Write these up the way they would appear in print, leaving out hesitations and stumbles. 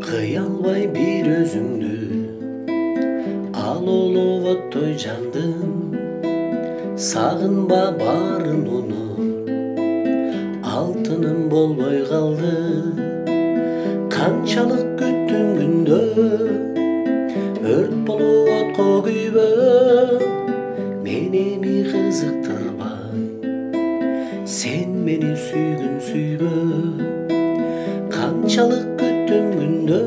Kıy alбай bir özüңdү, ал улуу оттой жандым. Сагынба баарын унут, алтыным болбой калды. Канчалык күттүм күндө, өрт болуп отко күйбө. Мени эми кызыктырбай, сен мени сүйгүн сүйбө. Канчалык күттүм күндө,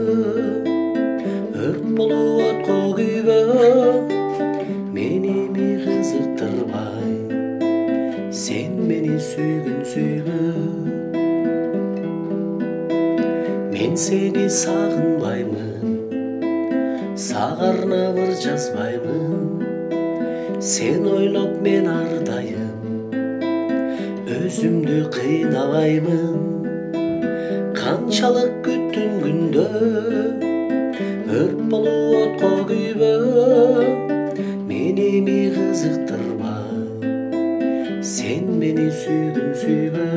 өрт болуп отко күйбө. Мени эми кызыктырбай, сен мени сүйгүн сүйбө. Мен сени сагынбаймын, сага арнап жазбаймын. Сен ойлоп мен ар дайым, өзүмдү кыйнабаймын. Канчалык күттүм күндө, өрт болуп отко күйбө. Мени эми кызыктырбай, сен мени сүйгүн сүйбө.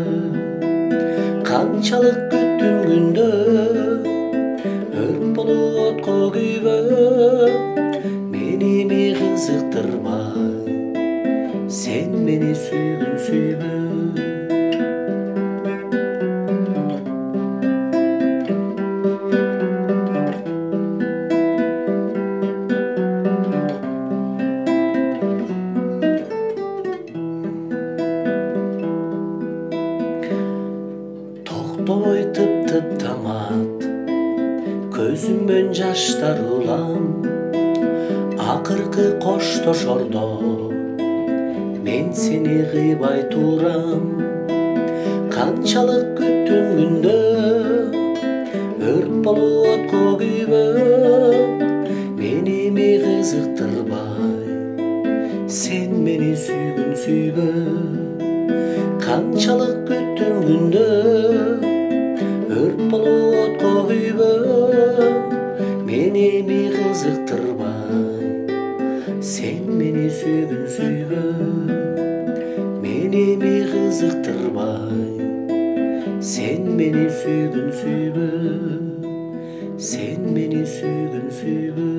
Канчалык күттүм күндө, өрт болуп отко күйбө. Мени эми кызыктырбай, сен мени сүйгүн сүйбө. Токтобой тып-тып тамат, көзүмөн жаштар улам. Акыркы коштошордо мен сени кыйбай турам. Канчалык күттүм күндө, өрт болуп отко күйбө. Мени эми кызыктырбай, сен мени сүйгүн сүйбө. Канчалык күттүм күндө, өрт болуп отко күйбө. Мени эми кызыктырбай, сен мени сүйгүн сүйбө. Мени эми кызыктырбай, сен мени сүйгүн сүйбө. Сен мени сүйгүн сүйбө.